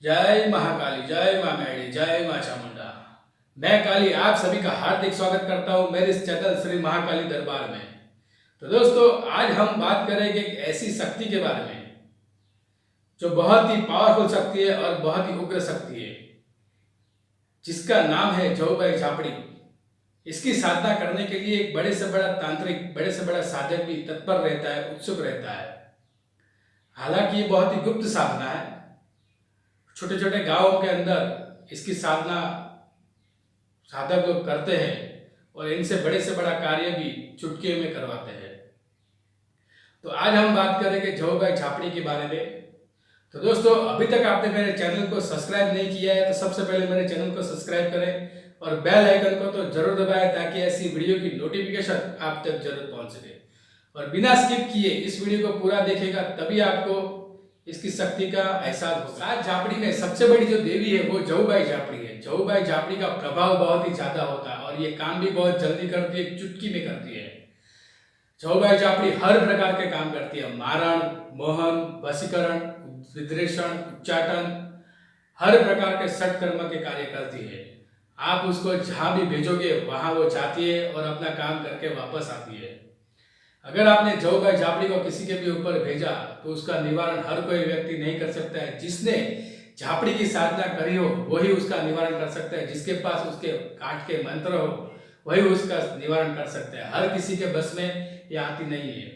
जय महाकाली, जय मां मैडी, जय मां चामुंडा। मैं काली आप सभी का हार्दिक स्वागत करता हूं मेरे इस चैनल श्री महाकाली दरबार में। तो दोस्तों, आज हम बात करेंगे एक ऐसी शक्ति के बारे में जो बहुत ही पावरफुल शक्ति है और बहुत ही उग्र शक्ति है, जिसका नाम है जऊबाई झापड़ी। इसकी साधना करने के लिए एक बड़े से बड़ा तांत्रिक, बड़े से बड़ा साधक भी तत्पर रहता है, उत्सुक रहता है। हालांकि ये बहुत ही गुप्त साधना है। छोटे छोटे गांवों के अंदर इसकी साधना साधक लोग करते हैं और इनसे बड़े से बड़ा कार्य भी चुटकी में करवाते हैं। तो आज हम बात करेंगे जऊबाई झापड़ी के बारे में। तो दोस्तों, अभी तक आपने मेरे चैनल को सब्सक्राइब नहीं किया है तो सबसे पहले मेरे चैनल को सब्सक्राइब करें और बेल आइकन को तो जरूर दबाएं ताकि ऐसी वीडियो की नोटिफिकेशन आप तक जरूर पहुंच सके। और बिना स्किप किए इस वीडियो को पूरा देखेगा तभी आपको इसकी शक्ति का एहसास होगा। सात झापड़ी में सबसे बड़ी जो देवी है वो जऊबाई झापड़ी है। जऊबाई झापड़ी का प्रभाव बहुत ही ज्यादा होता है और ये काम भी बहुत जल्दी करती है, चुटकी में करती है। जऊबाई झापड़ी हर प्रकार के काम करती है। मारण, मोहन, वशीकरण, विद्रेषण, उच्चाटन, हर प्रकार के सटकर्म के कार्य करती है। आप उसको जहां भी भेजोगे वहां वो जाती है और अपना काम करके वापस आती है। अगर आपने जऊबाई झापड़ी को किसी के भी ऊपर भेजा तो उसका निवारण हर कोई व्यक्ति नहीं कर सकता है। जिसने झापड़ी की साधना करी हो वही उसका निवारण कर सकता है। जिसके पास उसके काट के मंत्र हो वही उसका निवारण कर सकता है। हर किसी के बस में ये आती नहीं है।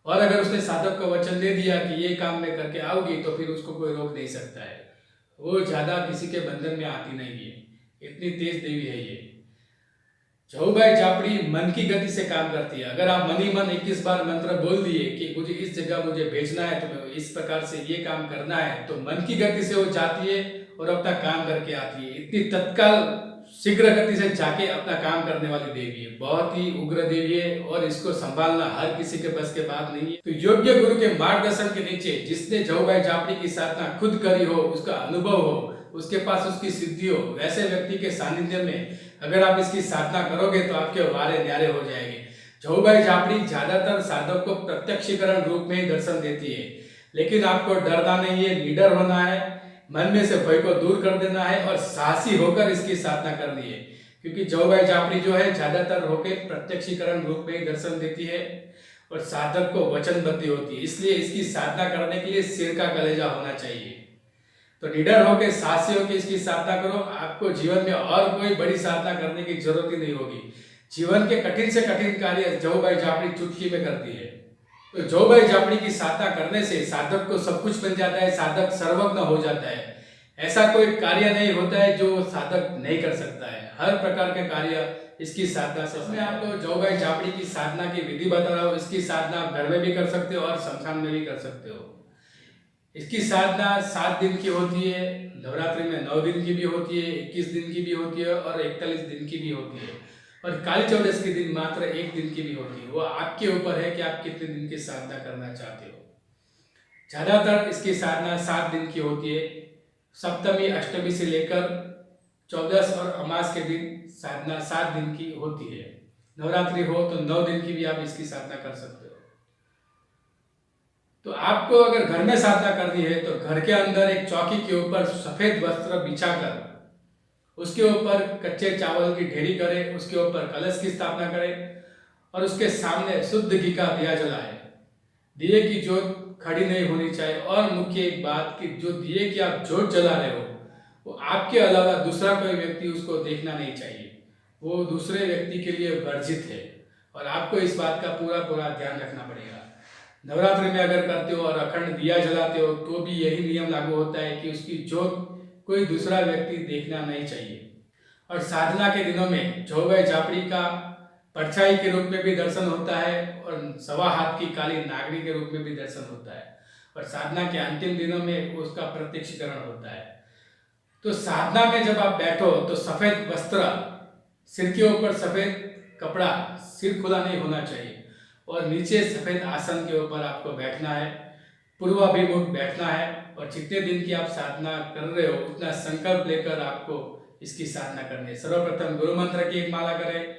और अगर उसने साधक को वचन दे दिया कि ये काम मैं करके आऊंगी तो फिर उसको कोई रोक नहीं सकता है। वो ज्यादा किसी के बंधन में आती नहीं है। इतनी तेज देवी है ये। जऊबाई झापड़ी मन की गति से काम करती है। अगर आप मन ही मन 21 बार मंत्र बोल दिए कि मुझे इस जगह मुझे भेजना है तो इस प्रकार से ये काम करना है, तो मन की गति से वो जाती है और अपना काम करके आती है। इतनी तत्काल शीघ्र गति से जाके अपना काम करने वाली देवी है। बहुत ही उग्र देवी है और इसको संभालना हर किसी के बस के बात नहीं है। तो योग्य गुरु के मार्गदर्शन के नीचे जिसने जऊबाई झापड़ी की साधना खुद करी हो, उसका अनुभव हो, उसके पास उसकी सिद्धि हो, वैसे व्यक्ति के सानिध्य में अगर आप इसकी साधना करोगे तो आपके वारे न्यारे हो जाएंगे। जऊबाई झापड़ी ज्यादातर साधक को प्रत्यक्षीकरण रूप में ही दर्शन देती है, लेकिन आपको डरना नहीं है, निडर होना है, मन में से भय को दूर कर देना है और साहसी होकर इसकी साधना करनी है। क्योंकि जऊबाई झापड़ी जो है ज्यादातर होकर प्रत्यक्षीकरण रूप में ही दर्शन देती है और साधक को वचनबद्ध होती है। इसलिए इसकी साधना करने के लिए सिर का कलेजा होना चाहिए। तो निडर होकर, साहसी होकर इसकी साधना करो। आपको जीवन में और कोई बड़ी साधना करने की जरूरत ही नहीं होगी। जीवन के कठिन से कठिन कार्य जऊबाई झापड़ी चुटकी में करती है। तो जऊबाई झापड़ी की साधना करने से साधक को सब कुछ मिल जाता है, साधक सर्वज्ञ हो जाता है। ऐसा कोई कार्य नहीं होता है जो साधक नहीं कर सकता है। हर प्रकार के कार्य इसकी साधना से। मैं आपको जऊबाई झापड़ी की साधना की विधि बता रहा हूँ। इसकी साधना आप घर में भी कर सकते हो और शमशान में भी कर सकते हो। इसकी साधना 7 दिन की होती है। नवरात्रि में 9 दिन की भी होती है, 21 दिन की भी होती है और 41 दिन की भी होती है। और काली चौदस के दिन मात्र 1 दिन की भी होती है। वो आपके ऊपर है कि आप कितने दिन की साधना करना चाहते हो। ज्यादातर इसकी साधना 7 दिन की होती है। सप्तमी, अष्टमी से लेकर चौदस और अमास के दिन साधना 7 दिन की होती है। नवरात्रि हो तो 9 दिन की भी आप इसकी साधना कर सकते हो। तो आपको अगर घर में साधना करनी है तो घर के अंदर एक चौकी के ऊपर सफेद वस्त्र बिछाकर उसके ऊपर कच्चे चावल की ढेरी करें, उसके ऊपर कलश की स्थापना करें और उसके सामने शुद्ध घी का दिया जलाए। दिए की जोत खड़ी नहीं होनी चाहिए। और मुख्य एक बात कि जो दिए की आप जोत जला रहे हो वो आपके अलावा दूसरा कोई व्यक्ति उसको देखना नहीं चाहिए। वो दूसरे व्यक्ति के लिए वर्जित है और आपको इस बात का पूरा पूरा ध्यान रखना पड़ेगा। नवरात्रि में अगर करते हो और अखंड दिया जलाते हो तो भी यही नियम लागू होता है कि उसकी जोत कोई दूसरा व्यक्ति देखना नहीं चाहिए। और साधना के दिनों में जऊबाई झापड़ी का परछाई के रूप में भी दर्शन होता है और सवा हाथ की काली नागरी के रूप में भी दर्शन होता है। और साधना के अंतिम दिनों में उसका प्रत्यक्षीकरण होता है। तो साधना में जब आप बैठो तो सफेद वस्त्र, सिर के ऊपर सफेद कपड़ा, सिर खुला नहीं होना चाहिए और नीचे सफेद आसन के ऊपर आपको बैठना है, पूर्वाभिमुख बैठना है। और जितने दिन की आप साधना कर रहे हो उतना संकल्प लेकर आपको इसकी साधना करनी है। सर्वप्रथम गुरु मंत्र की एक माला करें,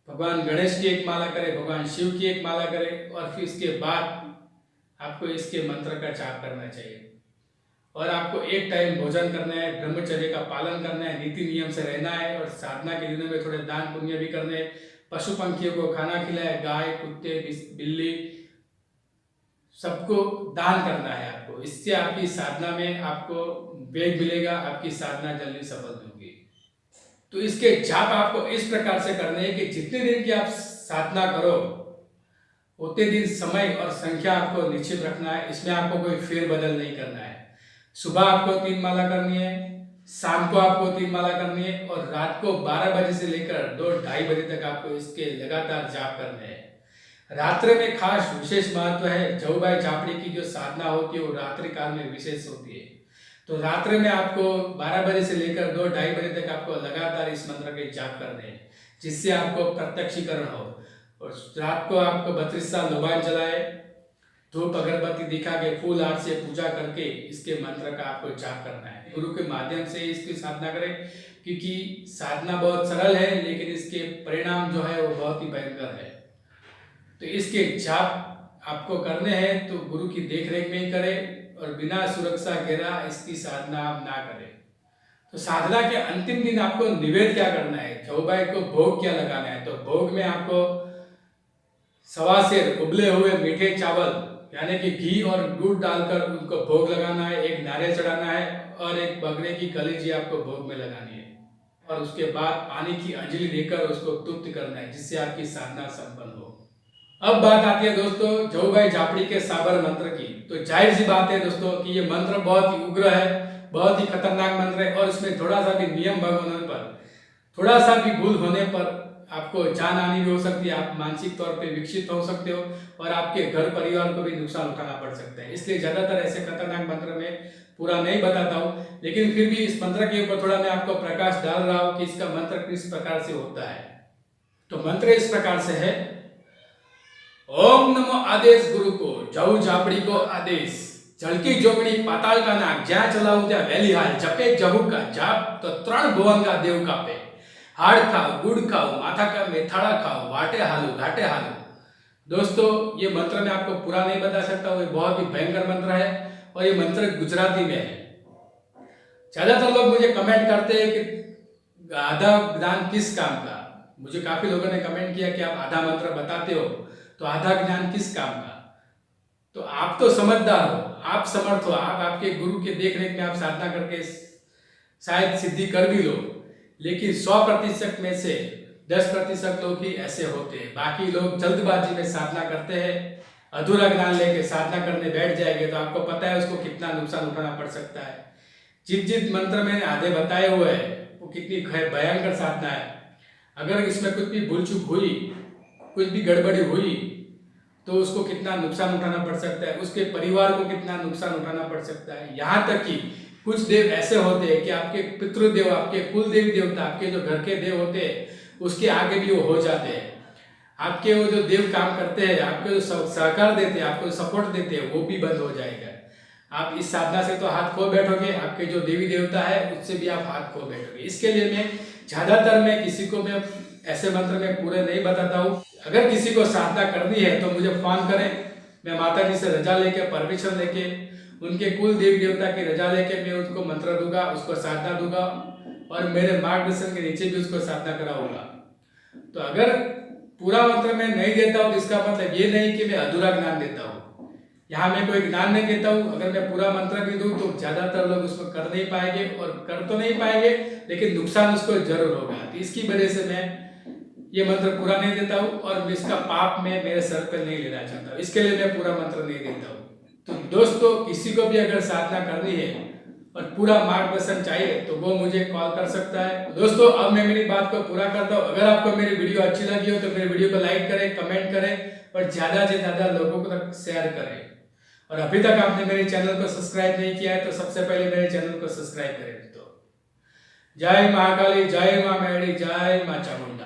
भगवान गणेश की एक माला करें, भगवान शिव की एक माला करें और फिर इसके बाद आपको इसके मंत्र का जाप करना चाहिए। और आपको एक टाइम भोजन करना है, ब्रह्मचर्य का पालन करना है, नीति नियम से रहना है और साधना के दिनों में थोड़े दान पुण्य भी करने हैं। पशु पंखियों को खाना खिलाए, गाय कुत्ते बिल्ली सबको दान करना है आपको। इससे आपकी साधना में आपको वेग मिलेगा, आपकी साधना जल्दी सफल होगी। तो इसके जाप आपको इस प्रकार से करने हैं कि जितने दिन की आप साधना करो उतने दिन समय और संख्या आपको निश्चित रखना है। इसमें आपको कोई फेरबदल नहीं करना है। सुबह आपको 3 माला करनी है, शाम को आपको 3 माला करनी है और रात को 12 बजे से लेकर 2-2:30 बजे तक आपको इसके लगातार जाप करने हैं। रात्रि में खास विशेष महत्व है। जवुभाई झापड़ी की जो साधना होती है वो रात्रि काल में विशेष होती है। तो रात्रि में आपको 12 बजे से लेकर 2-2:30 बजे तक आपको लगातार इस मंत्र के जाप करने हैं, जिससे आपको प्रत्यक्षीकरण हो। और रात को आपको 32 साल लोबान जलाए, धूप अगरबत्ती दिखा के फूल आर्ट से पूजा करके इसके मंत्र का आपको जाप करना है। गुरु के माध्यम से इसकी साधना करें, क्योंकि साधना बहुत सरल है लेकिन इसके परिणाम जो है वो बहुत ही भयंकर है। तो इसके जाप आपको करने हैं तो गुरु की देखरेख में ही करें और बिना सुरक्षा घेरा इसकी साधना आप ना करें। तो साधना के अंतिम दिन आपको निवेद क्या करना है, जवुभाई को भोग क्या लगाना है। तो भोग में आपको 1.25 सेर उबले हुए मीठे चावल यानी कि घी और दूध डालकर उनको भोग लगाना है, एक नारियल चढ़ाना है और एक बकरे की कलीजी आपको भोग में लगानी है। और उसके बाद पानी की अंजलि देकर उसको तृप्त करना है, जिससे आपकी साधना संपन्न हो। अब बात आती है दोस्तों जवुभाई झापड़ी के साबर मंत्र की। तो जाहिर सी बात है दोस्तों कि ये मंत्र बहुत ही उग्र है, बहुत ही खतरनाक मंत्र है और इसमें थोड़ा सा भी नियम भंग होने पर, थोड़ा सा भी भूल होने पर आपको जान हानि भी हो सकती है। आप मानसिक तौर पे विकसित हो सकते हो और आपके घर परिवार को भी नुकसान उठाना पड़ सकता है। इसलिए ज्यादातर ऐसे खतरनाक मंत्र में पूरा नहीं बताता हूँ, लेकिन फिर भी इस मंत्र के ऊपर थोड़ा मैं आपको प्रकाश डाल रहा हूँ कि इसका मंत्र किस प्रकार से होता है। तो मंत्र इस प्रकार से है, ओम नमो आदेश गुरु को, जव झापड़ी को आदेश, झलकी जोगणी पाताल का नाक, ज्યાં ચલાવું ત્યાં વેલી હાલ, જપે જહુ का जाप तो 3 भुवन का देव कापे, हाड़ खाओ गुड़ खाओ माथा का मेथाड़ा खाओ, वाटे हालू घाटे हालू। दोस्तों ये मंत्र मैं आपको पूरा नहीं बता सकता हूँ, ये बहुत ही भयंकर मंत्र है और ये मंत्र गुजराती में है। ज्यादातर लोग मुझे कमेंट करते हैं कि आधा ज्ञान किस काम का। मुझे काफी लोगों ने कमेंट किया कि आप आधा मंत्र बताते हो, तो आधा ज्ञान किस काम का। तो आप तो समझदार हो, आप समर्थ हो, आप आपके गुरु के देखरेख में आप साधना करके शायद सिद्धि कर भी लो, लेकिन 100% में से 10% लोग ही ऐसे होते हैं। बाकी लोग जल्दबाजी में साधना करते हैं, अधूरा ज्ञान लेके साधना करने बैठ जाएंगे तो आपको पता है उसको कितना नुकसान उठाना पड़ सकता है। जिस मंत्र मैंने आधे बताए हुए हैं वो कितनी भयंकर साधना है। अगर इसमें कुछ भी भूल चूक हुई, कुछ भी गड़बड़ी हुई तो उसको कितना नुकसान उठाना पड़ सकता है, उसके परिवार को कितना नुकसान उठाना पड़ सकता है। यहाँ तक कि कुछ देव ऐसे होते हैं कि आपके पितृदेव, आपके कुल देवी देवता, आपके जो घर के देव होते हैं उसके आगे भी वो हो जाते हैं। आपके वो जो देव काम करते हैं, आपके जो सहकार देते हैं, आपको सपोर्ट देते हैं, वो भी बंद हो जाएगा। आप इस साधना से तो हाथ खो बैठोगे, आपके जो देवी देवता है उससे भी आप हाथ खो बैठोगे। इसके लिए मैं ज्यादातर किसी को मैं ऐसे मंत्र में पूरे नहीं बताता हूँ। अगर किसी को साधना करनी है तो मुझे फोन करें, मैं माता जी से रजा लेके, परमिशन लेके, उनके कुल देवी देवता की रजा लेके मैं उसको मंत्र दूंगा, उसको साधना दूंगा और मेरे मार्गदर्शन के नीचे भी उसको साधना कराऊंगा। तो अगर पूरा मंत्र मैं नहीं देता हूँ तो इसका मतलब ये नहीं कि मैं अधूरा ज्ञान देता हूँ। यहाँ मैं कोई ज्ञान नहीं देता हूँ। अगर मैं पूरा मंत्र भी दूँ तो ज्यादातर लोग उसको कर नहीं पाएंगे, और कर तो नहीं पाएंगे लेकिन नुकसान उसको जरूर होगा। तो इसकी वजह से मैं ये मंत्र पूरा नहीं देता हूँ और इसका पाप मैं मेरे सर पर नहीं लेना चाहता हूँ, इसके लिए मैं पूरा मंत्र नहीं देता हूँ। तो दोस्तों किसी को भी अगर साधना करनी है और पूरा मार्गदर्शन चाहिए तो वो मुझे कॉल कर सकता है। दोस्तों अब मैं मेरी बात को पूरा करता हूँ। अगर आपको मेरी वीडियो अच्छी लगी हो तो मेरे वीडियो को लाइक करें, कमेंट करें और ज्यादा से ज्यादा लोगों को तक शेयर करें। और अभी तक आपने मेरे चैनल को सब्सक्राइब नहीं किया है तो सबसे पहले मेरे चैनल को सब्सक्राइब करें। तो जय महाकाली, जय मां मैड़ी, जय मां चामुंडा।